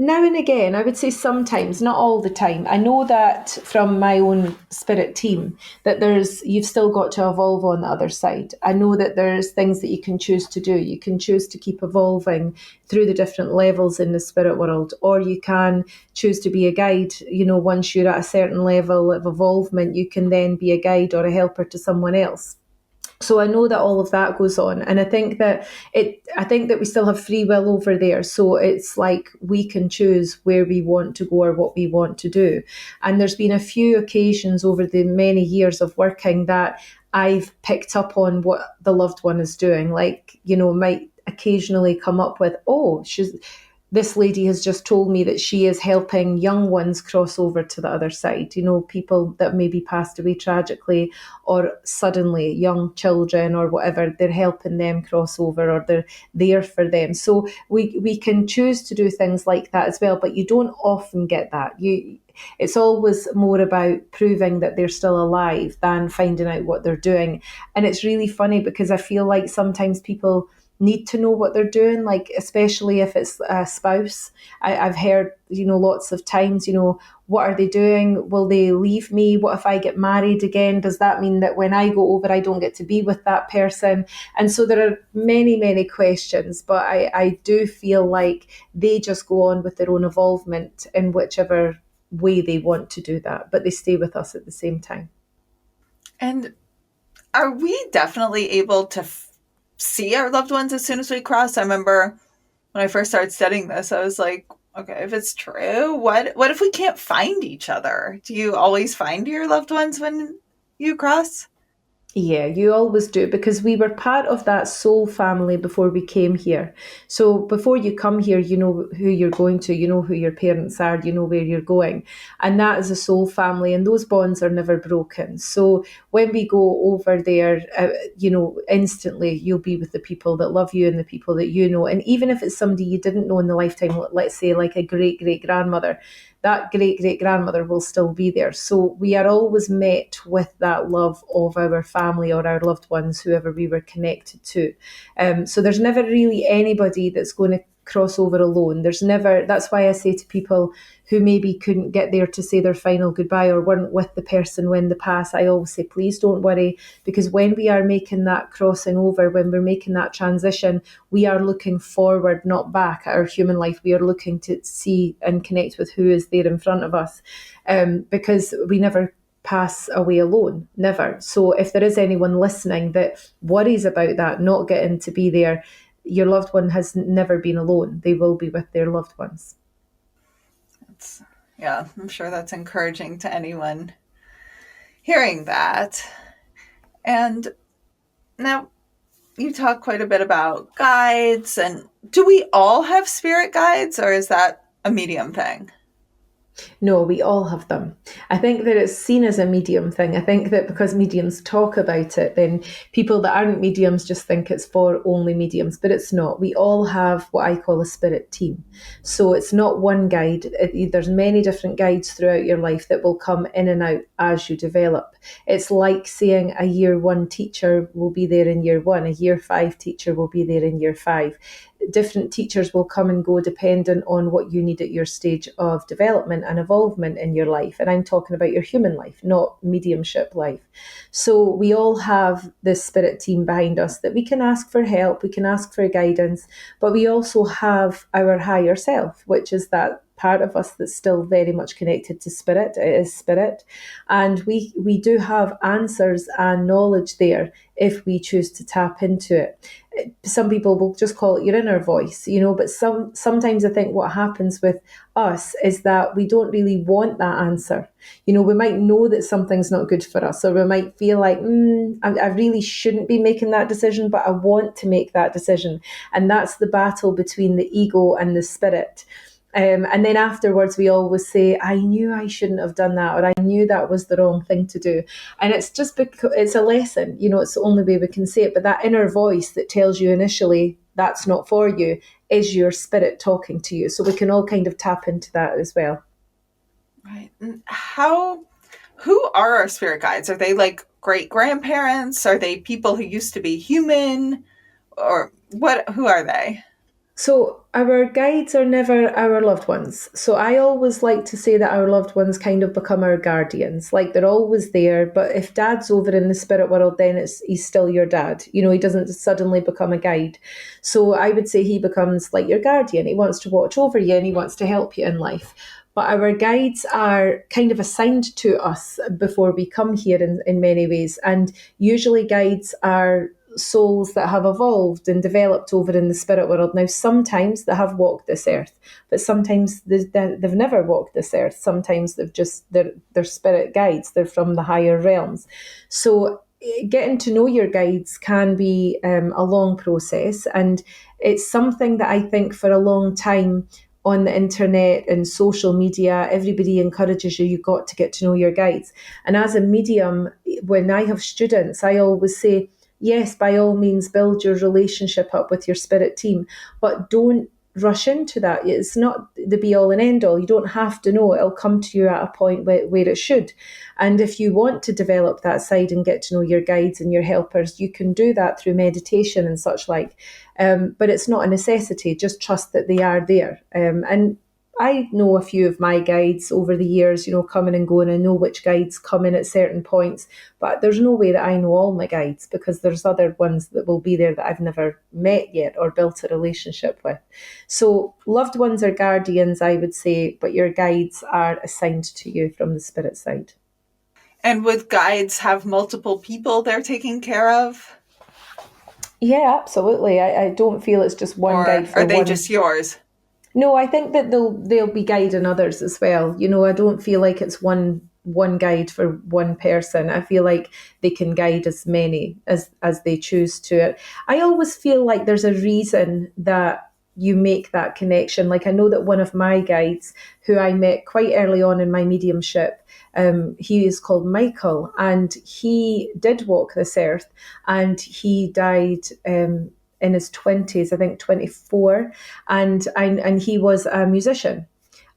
Now and again, I would say sometimes, not all the time. I know that from my own spirit team that you've still got to evolve on the other side. I know that there's things that you can choose to do. You can choose to keep evolving through the different levels in the spirit world, or you can choose to be a guide. Once you're at a certain level of evolvement, you can then be a guide or a helper to someone else. So I know that all of that goes on, and I think that we still have free will over there. So it's like we can choose where we want to go or what we want to do. And there's been a few occasions over the many years of working that I've picked up on what the loved one is doing. Like, might occasionally come up with, oh, this lady has just told me that she is helping young ones cross over to the other side, people that maybe passed away tragically, or suddenly young children or whatever, they're helping them cross over, or they're there for them. So we can choose to do things like that as well, but you don't often get that. It's always more about proving that they're still alive than finding out what they're doing. And it's really funny because I feel like sometimes people need to know what they're doing, like especially if it's a spouse. I've heard, lots of times, what are they doing? Will they leave me? What if I get married again? Does that mean that when I go over, I don't get to be with that person? And so there are many, many questions, but I do feel like they just go on with their own evolvement in whichever way they want to do that, but they stay with us at the same time. And are we definitely able to see our loved ones as soon as we cross? I remember when I first started studying this, I was like, okay, if it's true, what if we can't find each other? Do you always find your loved ones when you cross? Yeah, you always do, because we were part of that soul family before we came here. So before you come here, you know who you're going to, you know who your parents are, you know where you're going. And that is a soul family, and those bonds are never broken. So when we go over there, instantly you'll be with the people that love you and the people that you know. And even if it's somebody you didn't know in the lifetime, let's say like a great great grandmother, that great great grandmother will still be there. So we are always met with that love of our family or our loved ones, whoever we were connected to. So there's never really anybody that's going to cross over alone. There's never, that's why I say to people who maybe couldn't get there to say their final goodbye or weren't with the person when they pass, I always say, please don't worry, because when we are making that crossing over, when we're making that transition, we are looking forward, not back at our human life. We are looking to see and connect with who is there in front of us, because we never pass away alone, never. So if there is anyone listening that worries about that, not getting to be there, your loved one has never been alone. They will be with their loved ones. Yeah, I'm sure that's encouraging to anyone hearing that. And now you talk quite a bit about guides, and do we all have spirit guides, or is that a medium thing? No, we all have them. I think that it's seen as a medium thing. I think that because mediums talk about it, then people that aren't mediums just think it's for only mediums, but it's not. We all have what I call a spirit team. So it's not one guide. There's many different guides throughout your life that will come in and out as you develop. It's like saying a year one teacher will be there in year one, a year five teacher will be there in year five. Different teachers will come and go dependent on what you need at your stage of development and evolvement in your life. And I'm talking about your human life, not mediumship life. So we all have this spirit team behind us that we can ask for help, we can ask for guidance, but we also have our higher self, which is that part of us that's still very much connected to spirit. It is spirit. And we do have answers and knowledge there if we choose to tap into it. Some people will just call it your inner voice, but sometimes I think what happens with us is that we don't really want that answer. We might know that something's not good for us, or we might feel like, I really shouldn't be making that decision, but I want to make that decision. And that's the battle between the ego and the spirit. And then afterwards, we always say, I knew I shouldn't have done that, or I knew that was the wrong thing to do. And it's just because it's a lesson, it's the only way we can say it. But that inner voice that tells you initially that's not for you is your spirit talking to you. So we can all kind of tap into that as well. Right. Who are our spirit guides? Are they like great grandparents? Are they people who used to be human? Or who are they? So our guides are never our loved ones. So I always like to say that our loved ones kind of become our guardians. Like they're always there, but if dad's over in the spirit world, then he's still your dad. You know, he doesn't suddenly become a guide. So I would say he becomes like your guardian. He wants to watch over you and he wants to help you in life. But our guides are kind of assigned to us before we come here in many ways. And usually guides are souls that have evolved and developed over in the spirit world. Now, sometimes they have walked this earth, but sometimes they've never walked this earth. Sometimes they're spirit guides. They're from the higher realms. So getting to know your guides can be a long process, and it's something that I think for a long time on the internet and social media, everybody encourages you, you've got to get to know your guides. And as a medium, when I have students, I always say, yes, by all means, build your relationship up with your spirit team, but don't rush into that. It's not the be all and end all. You don't have to know. It'll come to you at a point where it should. And if you want to develop that side and get to know your guides and your helpers, you can do that through meditation and such like. But it's not a necessity. Just trust that they are there. And I know a few of my guides over the years, you know, coming and going. I know which guides come in at certain points, but there's no way that I know all my guides because there's other ones that will be there that I've never met yet or built a relationship with. So loved ones are guardians, I would say, but your guides are assigned to you from the spirit side. And would guides have multiple people they're taking care of? Yeah, absolutely. I don't feel it's just one Or guide for are they one. just yours? No, I think that they'll be guiding others as well. You know, I don't feel like it's one guide for one person. I feel like they can guide as many as they choose to. I always feel like there's a reason that you make that connection. Like I know that one of my guides, who I met quite early on in my mediumship, he is called Michael, and he did walk this earth, and he died. In his 20s, I think 24, and he was a musician.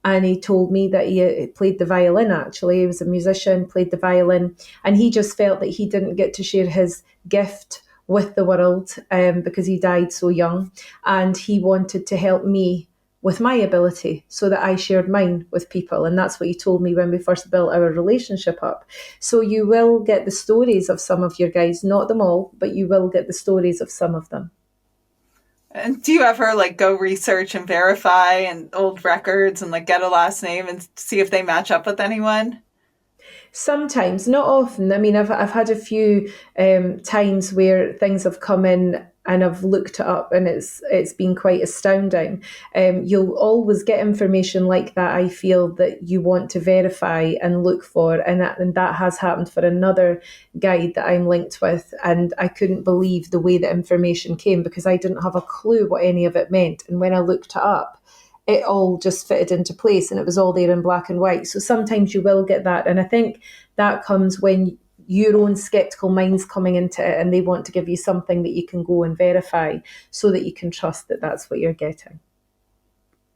And he told me that he played the violin, actually. He was a musician, played the violin, and he just felt that he didn't get to share his gift with the world because he died so young. And he wanted to help me with my ability so that I shared mine with people. And that's what he told me when we first built our relationship up. So you will get the stories of some of your guides, not them all, but you will get the stories of some of them. And do you ever like go research and verify and old records and like get a last name and see if they match up with anyone? Sometimes, not often. I mean, I've had a few times where things have come in and I've looked it up, and it's been quite astounding. You'll always get information like that, I feel, that you want to verify and look for, and that has happened for another guide that I'm linked with, and I couldn't believe the way the information came because I didn't have a clue what any of it meant. And when I looked it up, it all just fitted into place and it was all there in black and white. So sometimes you will get that. And I think that comes when your own skeptical mind's coming into it and they want to give you something that you can go and verify so that you can trust that that's what you're getting.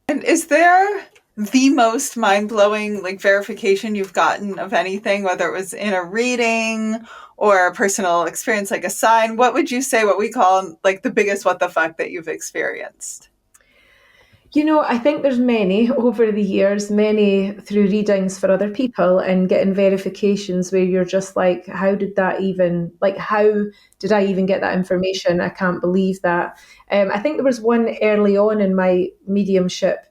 And is there the most mind-blowing like verification you've gotten of anything, whether it was in a reading or a personal experience, like a sign? What would you say, what we call like the biggest what the fuck that you've experienced? You know, I think there's many over the years, many through readings for other people and getting verifications where you're just like, how did that even, like, how did I even get that information? I can't believe that. I think there was one early on in my mediumship,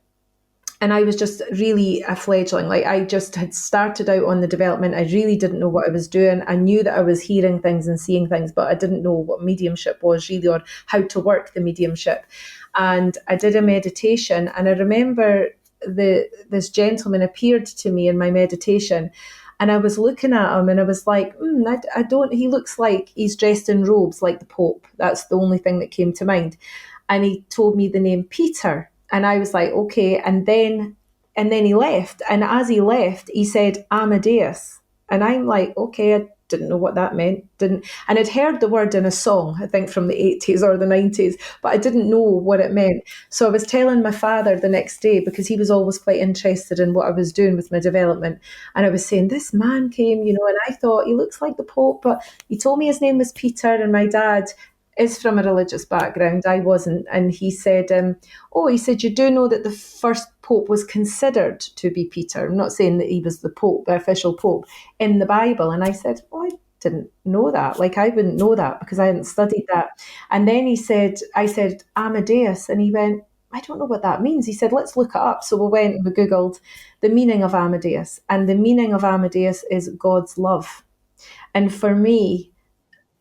and I was just really a fledgling. Like I just had started out on the development. I really didn't know what I was doing. I knew that I was hearing things and seeing things, but I didn't know what mediumship was really or how to work the mediumship. And I did a meditation, and I remember this gentleman appeared to me in my meditation, and I was looking at him and I was like, I don't, he looks like he's dressed in robes like the Pope. That's the only thing that came to mind. And he told me the name Peter. And I was like, okay. And then he left. And as he left, he said Amadeus. And I'm like, okay, I didn't know what that meant. And I'd heard the word in a song, I think from the 80s or the 90s, but I didn't know what it meant. So I was telling my father the next day, because he was always quite interested in what I was doing with my development. And I was saying, this man came, and I thought he looks like the Pope, but he told me his name was Peter. And my dad is from a religious background. I wasn't. And he said, he said, you do know that the first pope was considered to be Peter. I'm not saying that he was the pope, the official pope in the Bible. And I said, I didn't know that. Like, I wouldn't know that because I hadn't studied that. And then I said, Amadeus. And he went, I don't know what that means. He said, let's look it up. So we went and we Googled the meaning of Amadeus. And the meaning of Amadeus is God's love. And for me,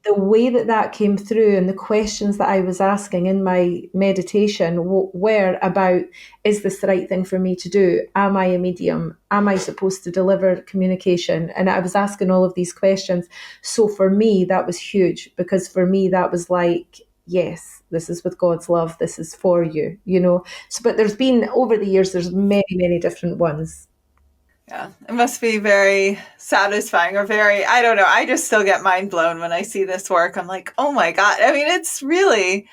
the way that that came through and the questions that I was asking in my meditation were about, is this the right thing for me to do? Am I a medium? Am I supposed to deliver communication? And I was asking all of these questions. So for me, that was huge, because for me, that was like, yes, this is with God's love. This is for you, you know. So, but there's been, over the years, there's many, many different ones. Yeah, it must be very satisfying, or very, I don't know. I just still get mind blown when I see this work. I'm like, oh my God. I mean, it's really,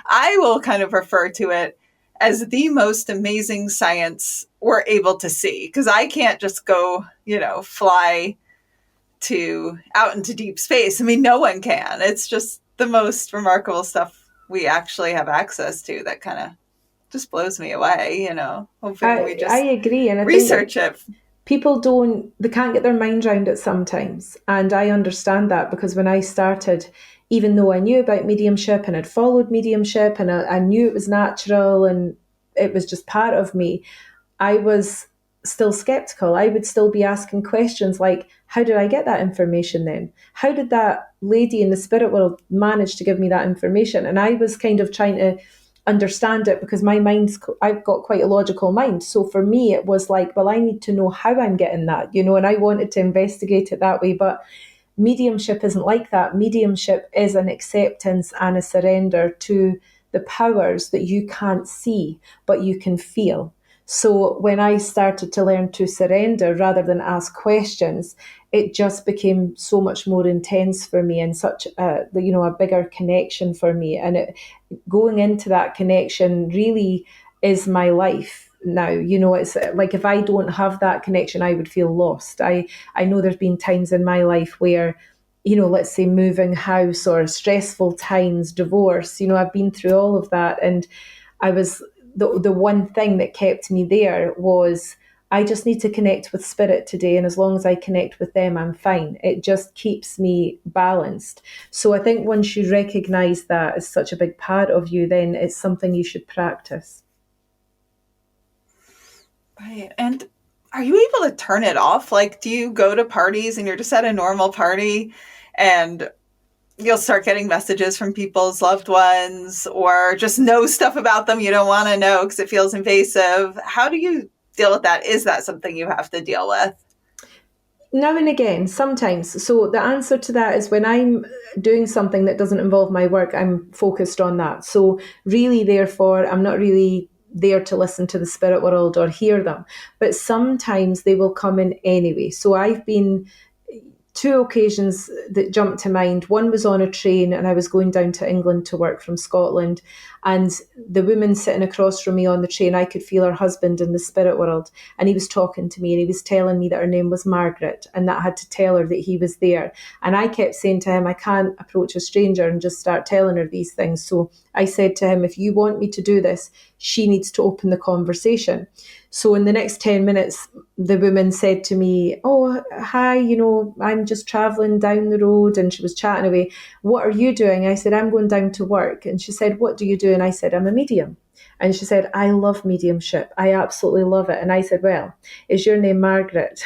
I will kind of refer to it as the most amazing science we're able to see, because I can't just go, fly out into deep space. I mean, no one can. It's just the most remarkable stuff we actually have access to that kind of just blows me away, hoping we just I agree. And I research think it. People they can't get their mind around it sometimes. And I understand that, because when I started, even though I knew about mediumship and had followed mediumship and I knew it was natural and it was just part of me, I was still skeptical. I would still be asking questions like, how did I get that information then? How did that lady in the spirit world manage to give me that information? And I was kind of trying to understand it, because I've got quite a logical mind. So for me, it was like, well, I need to know how I'm getting that, and I wanted to investigate it that way. But mediumship isn't like that. Mediumship is an acceptance and a surrender to the powers that you can't see, but you can feel. So when I started to learn to surrender rather than ask questions, it just became so much more intense for me, and such a bigger connection for me. And going into that connection really is my life now. It's like, if I don't have that connection, I would feel lost. I know there's been times in my life where, let's say moving house or stressful times, divorce, I've been through all of that. And I was, the one thing that kept me there was, I just need to connect with spirit today. And as long as I connect with them, I'm fine. It just keeps me balanced. So I think once you recognize that as such a big part of you, then it's something you should practice. Right. And are you able to turn it off? Like, do you go to parties and you're just at a normal party and you'll start getting messages from people's loved ones, or just know stuff about them you don't want to know because it feels invasive? How do you deal with that? Is that something you have to deal with? Now and again, sometimes. So the answer to that is, when I'm doing something that doesn't involve my work, I'm focused on that. So really, therefore, I'm not really there to listen to the spirit world or hear them. But sometimes they will come in anyway. So I've been, two occasions that jump to mind. One was on a train, and I was going down to England to work from Scotland. And the woman sitting across from me on the train, I could feel her husband in the spirit world. And he was talking to me, and he was telling me that her name was Margaret, and that I had to tell her that he was there. And I kept saying to him, I can't approach a stranger and just start telling her these things. So I said to him, if you want me to do this, she needs to open the conversation. So in the next 10 minutes, the woman said to me, oh, hi, I'm just traveling down the road. And she was chatting away. What are you doing? I said, I'm going down to work. And she said, what do you do? And I said, I'm a medium. And she said, I love mediumship. I absolutely love it. And I said, well, is your name Margaret?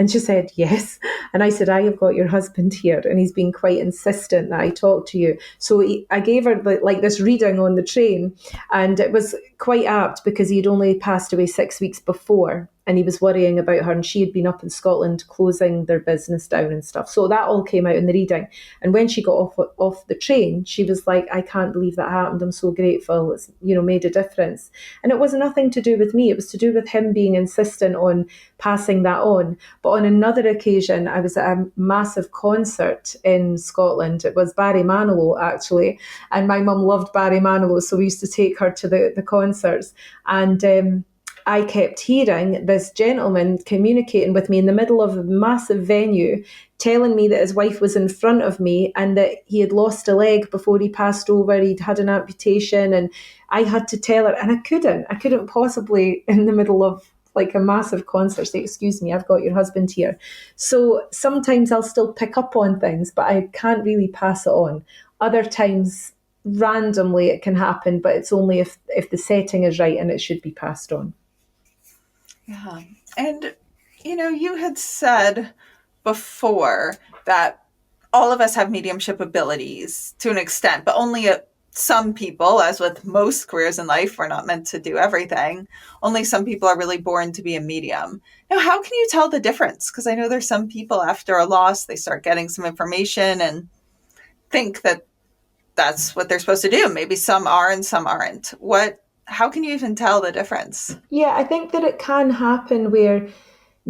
And she said, yes. And I said, I have got your husband here, and he's been quite insistent that I talk to you. So I gave her like this reading on the train, and it was quite apt because he'd only passed away 6 weeks before, and he was worrying about her, and she had been up in Scotland closing their business down and stuff. So that all came out in the reading. And when she got off the train, she was like, I can't believe that happened. I'm so grateful. It's, made a difference. And it was nothing to do with me. It was to do with him being insistent on passing that on. But on another occasion, I was at a massive concert in Scotland. It was Barry Manilow, actually. And my mum loved Barry Manilow, so we used to take her to the concerts. And I kept hearing this gentleman communicating with me in the middle of a massive venue, telling me that his wife was in front of me and that he had lost a leg before he passed over. He'd had an amputation, and I had to tell her, and I couldn't possibly, in the middle of like a massive concert, say, excuse me, I've got your husband here. So sometimes I'll still pick up on things, but I can't really pass it on. Other times, randomly it can happen, but it's only if the setting is right and it should be passed on. Yeah. And, you had said before that all of us have mediumship abilities to an extent, but only some people, as with most careers in life, we're not meant to do everything. Only some people are really born to be a medium. Now, how can you tell the difference? Because I know there's some people after a loss, they start getting some information and think that that's what they're supposed to do. Maybe some are and some aren't. How can you even tell the difference? Yeah, I think that it can happen where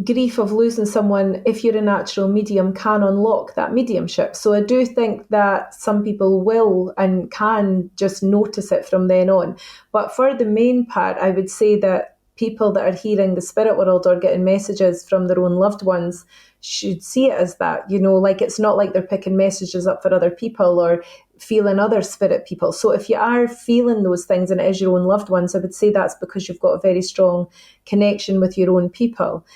grief of losing someone, if you're a natural medium, can unlock that mediumship. So I do think that some people will and can just notice it from then on. But for the main part, I would say that people that are hearing the spirit world or getting messages from their own loved ones should see it as that, like it's not like they're picking messages up for other people or feeling other spirit people. So if you are feeling those things and it is your own loved ones, I would say that's because you've got a very strong connection with your own people,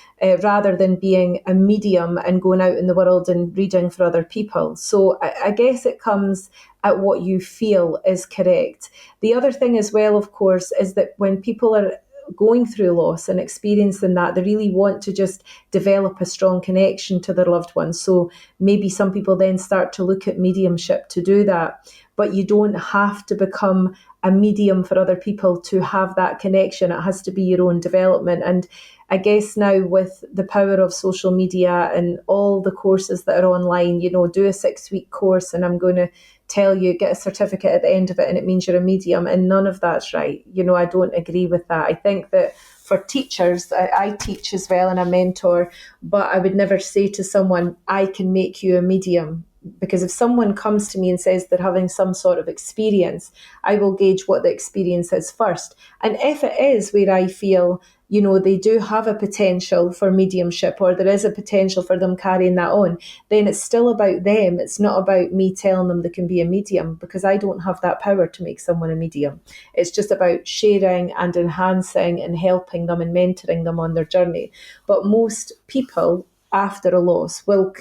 rather than being a medium and going out in the world and reading for other people. So I guess it comes at what you feel is correct. The other thing as well, of course, is that when people are going through loss and experiencing that, they really want to just develop a strong connection to their loved ones. So maybe some people then start to look at mediumship to do that, but you don't have to become a medium for other people to have that connection. It has to be your own development. And I guess now with the power of social media and all the courses that are online, do a 6-week course and I'm going to tell you, get a certificate at the end of it and it means you're a medium, and none of that's right. I don't agree with that. I think that for teachers, I teach as well and I mentor, but I would never say to someone, I can make you a medium. Because if someone comes to me and says they're having some sort of experience, I will gauge what the experience is first. And if it is where I feel, they do have a potential for mediumship or there is a potential for them carrying that on, then it's still about them. It's not about me telling them they can be a medium, because I don't have that power to make someone a medium. It's just about sharing and enhancing and helping them and mentoring them on their journey. But most people after a loss will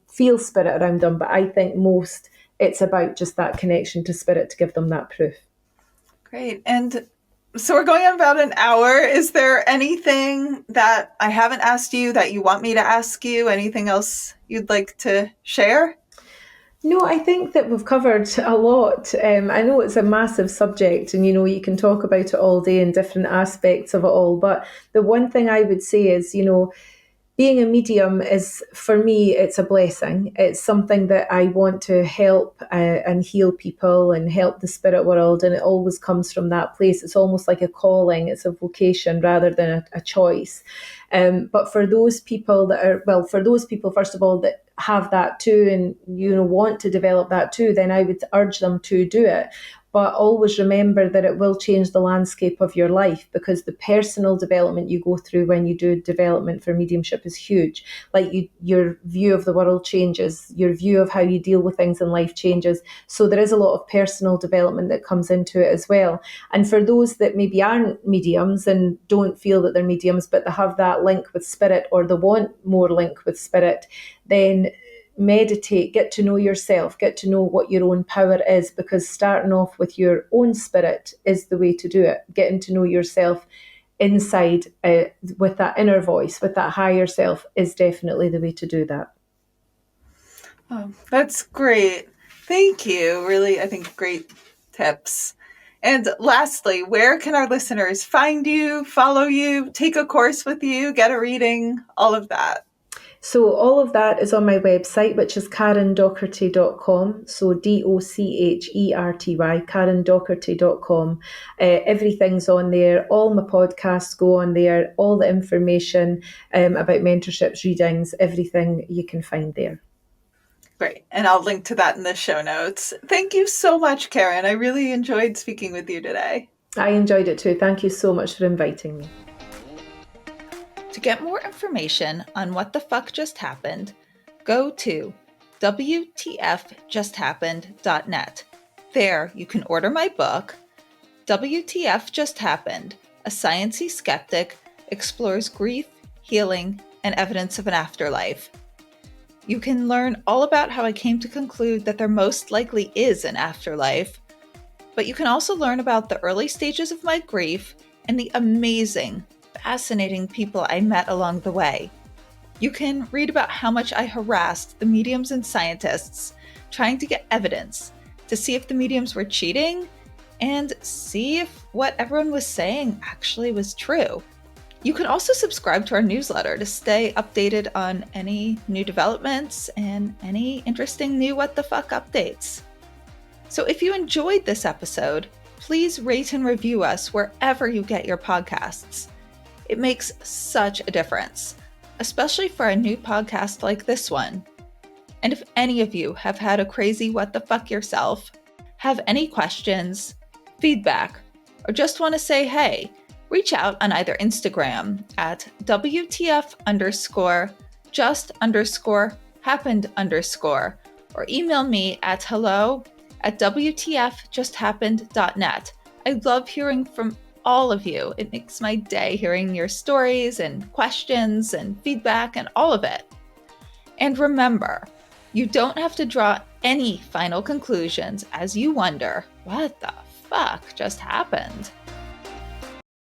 feel spirit around them, but I think most it's about just that connection to spirit to give them that proof. Great. And so we're going on about an hour. Is there anything that I haven't asked you that you want me to ask you? Anything else you'd like to share? No, I think that we've covered a lot. I know it's a massive subject and, you can talk about it all day and different aspects of it all. But the one thing I would say is, being a medium is, for me, it's a blessing. It's something that I want to help and heal people and help the spirit world. And it always comes from that place. It's almost like a calling. It's a vocation rather than a choice. But for those people first of all, that have that too and, want to develop that too, then I would urge them to do it. But always remember that it will change the landscape of your life, because the personal development you go through when you do development for mediumship is huge. Like your view of the world changes, your view of how you deal with things in life changes. So there is a lot of personal development that comes into it as well. And for those that maybe aren't mediums and don't feel that they're mediums, but they have that link with spirit or they want more link with spirit, then meditate, get to know yourself, get to know what your own power is, because starting off with your own spirit is the way to do it. Getting to know yourself inside with that inner voice, with that higher self, is definitely the way to do that. Oh, that's great. Thank you. Really, I think great tips. And lastly, where can our listeners find you, follow you, take a course with you, get a reading, all of that? So all of that is on my website, which is KarenDocherty.com. So Docherty, KarenDocherty.com. Everything's on there. All my podcasts go on there. All the information about mentorships, readings, everything you can find there. Great. And I'll link to that in the show notes. Thank you so much, Karen. I really enjoyed speaking with you today. I enjoyed it too. Thank you so much for inviting me. To get more information on what the fuck just happened, go to WTFJustHappened.net. There you can order my book, WTF Just Happened, A Sciencey Skeptic Explores Grief, Healing, and Evidence of an Afterlife. You can learn all about how I came to conclude that there most likely is an afterlife, but you can also learn about the early stages of my grief and the amazing, fascinating people I met along the way. You can read about how much I harassed the mediums and scientists trying to get evidence to see if the mediums were cheating and see if what everyone was saying actually was true. You can also subscribe to our newsletter to stay updated on any new developments and any interesting new what the fuck updates. So if you enjoyed this episode, please rate and review us wherever you get your podcasts. It makes such a difference, especially for a new podcast like this one. And if any of you have had a crazy what the fuck yourself, have any questions, feedback, or just want to say hey, reach out on either Instagram at WTF_just_happened_ or email me at hello@WTFJustHappened.net. I love hearing from all of you. It makes my day hearing your stories and questions and feedback and all of it. And remember, you don't have to draw any final conclusions as you wonder, what the fuck just happened?